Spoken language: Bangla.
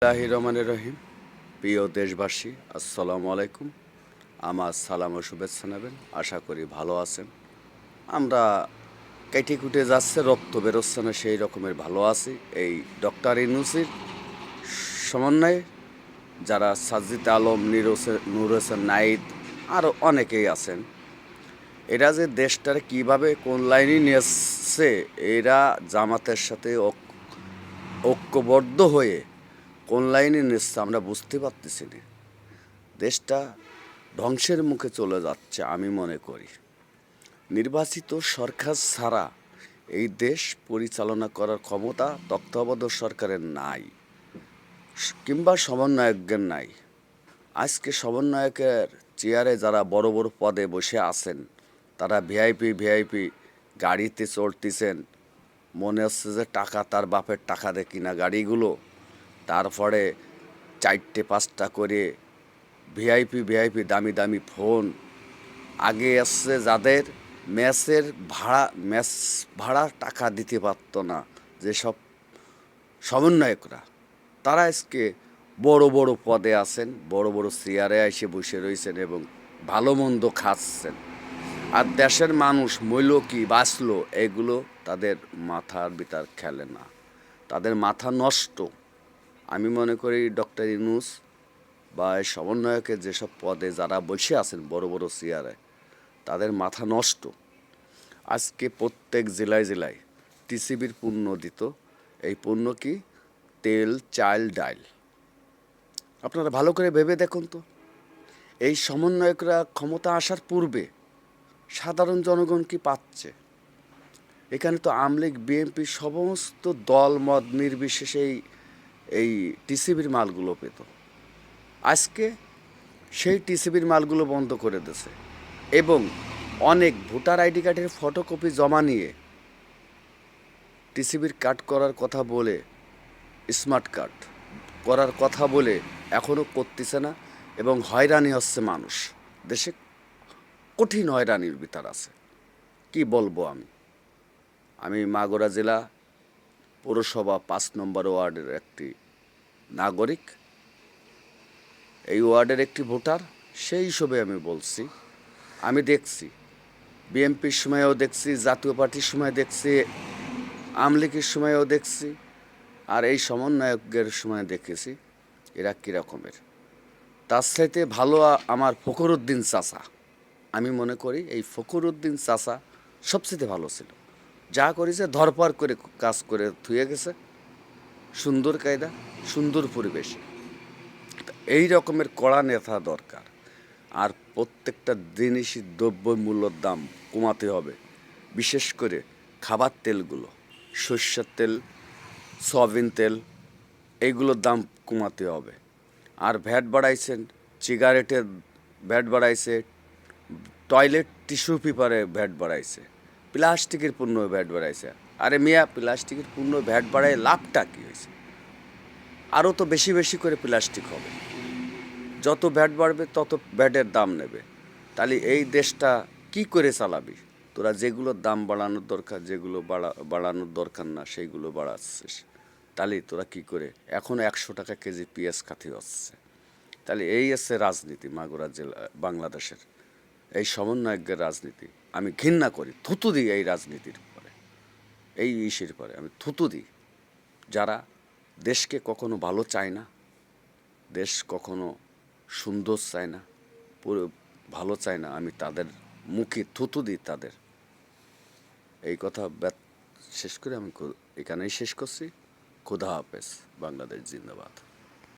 রহিম। প্রিয় দেশবাসী, আসসালামু আলাইকুম। আমার সালাম ও শুভেচ্ছা নেবেন। আশা করি ভালো আছেন। আমরা কেটে কুটে যাচ্ছে, রক্ত বেরোচ্ছে না, সেই রকমের ভালো আছি। এই ডক্টর ইউনূসের সমন্বয়ে যারা সাজিদ আলম, নূর হোসেন নাইদ, আরও অনেকেই আছেন, এরা যে দেশটার কিভাবে কোন লাইনে নিয়েছে, এরা জামাতের সাথে ঐক্যবদ্ধ হয়ে কোন লাইনে নিচ্ছে আমরা বুঝতে পারতেছি না। দেশটা ধ্বংসের মুখে চলে যাচ্ছে আমি মনে করি। নির্বাচিত সরকার ছাড়া এই দেশ পরিচালনা করার ক্ষমতা তত্ত্বাবধায়ক সরকারের নাই, কিংবা সমন্বয়কের নাই। আজকে সমন্বয়কের চেয়ারে যারা বড় বড় পদে বসে আছেন, তারা ভিআইপি গাড়িতে চড়তেছেন। মনে হচ্ছে যে টাকা তার বাপের টাকা দিয়ে কিনা গাড়িগুলো। তারপরে 4-5টা করে ভিআইপি দামি দামি ফোন। আগে আসছে যাদের ম্যাচ ভাড়া টাকা দিতে পারত না, যেসব সমন্বয়করা, তারা আজকে বড় বড় পদে আছেন, বড় বড় চেয়ারে এসে বসে রয়েছেন এবং ভালো মন্দ খাচ্ছেন। আর দেশের মানুষ মইল কি বাঁচল, এগুলো তাদের মাথার ভিতর খেলে না, তাদের মাথা নষ্ট। আমি মনে করি ডক্টর ইউনূস বা এই সমন্বয়কের যেসব পদে যারা বসে আছেন বড় বড় চেয়ারে, তাদের মাথা নষ্ট। আজকে প্রত্যেক জেলায় টিসিবির পণ্য দিত। এই পণ্য কি? তেল, চাল, ডাল। আপনারা ভালো করে ভেবে দেখুন তো, এই সমন্বয়করা ক্ষমতা আসার পূর্বে সাধারণ জনগণ কি পাচ্ছে? এখানে তো আওয়ামী লীগ, বিএনপি সমস্ত দল মত নির্বিশেষে এই টিসিবির মালগুলো পেত। আজকে সেই টিসিবির মালগুলো বন্ধ করে দিয়েছে এবং অনেক ভোটার আইডি কার্ডের ফটোকপি জমা নিয়ে টিসিবির কার্ড করার কথা বলে, স্মার্ট কার্ড করার কথা বলে এখনও করতেছে না এবং হয়রানি হচ্ছে মানুষ। দেশে কঠিন হয়রানির ভিতর আছে। কি বলবো আমি মাগুরা জেলা পৌরসভা 5 নম্বর ওয়ার্ডের একটি নাগরিক, এই ওয়ার্ডের একটি ভোটার। সেই হিসেবে আমি বলছি, আমি দেখছি বিএনপির সময়ও দেখছি, জাতীয় পার্টির সময় দেখছি, আওয়ামী লীগের সময়ও দেখছি, আর এই সমন্বয়কের সময় দেখেছি এরা কীরকমের। তার সাথে ভালো আমার ফখরুদ্দিন চাচা। আমি মনে করি এই ফখরুদ্দিন চাচা সবচেয়ে ভালো ছিল। যা করেছে ধরপার করে কাজ করে থুয়ে গেছে, সুন্দর কায়দা, সুন্দর পরিবেশে। এই রকমের কড়া নেতা দরকার। আর প্রত্যেকটা জিনিসই দ্রব্যমূল্যর দাম কমাতে হবে। বিশেষ করে খাবার তেলগুলো, সর্ষের তেল, সয়াবিন তেল, এইগুলোর দাম কমাতে হবে। আর ভ্যাট বাড়াইছেন, সিগারেটের ভ্যাট বাড়াইছে, টয়লেট টিস্যু পেপারে ভ্যাট বাড়াইছে, প্লাস্টিকের পণ্য ভ্যাট বাড়াইছে। আরে মিয়া, প্লাস্টিকের পণ্য ভ্যাট বাড়ায় লাভটা কী হয়েছে? আরও তো বেশি বেশি করে প্লাস্টিক হবে। যত ভ্যাট বাড়বে তত ভ্যাটের দাম নেবে। তাহলে এই দেশটা কি করে চালাবি? তোরা যেগুলোর দাম বাড়ানোর দরকার, যেগুলো বাড়ানোর দরকার না, সেইগুলো বাড়াচ্ছিস। তাহলে তোরা কি করে? এখন 100 টাকা কেজি পেঁয়াজ খাতি হচ্ছে। তাহলে এই আছে রাজনীতি মাগুরা জেলা বাংলাদেশের, এই সমন্বয়কের রাজনীতি। আমি ঘৃণা করি, থুতু দিই এই রাজনীতির পরে, এই ইসের পরে আমি থুতু দিই। যারা দেশকে কখনো ভালো চায় না, দেশ কখনো সুন্দর চায় না, পুরো ভালো চায় না, আমি তাদের মুখে থুতু দিই তাদের। এই কথা শেষ করে আমি এখানেই শেষ করছি। খোদা হাফেজ। বাংলাদেশ জিন্দাবাদ।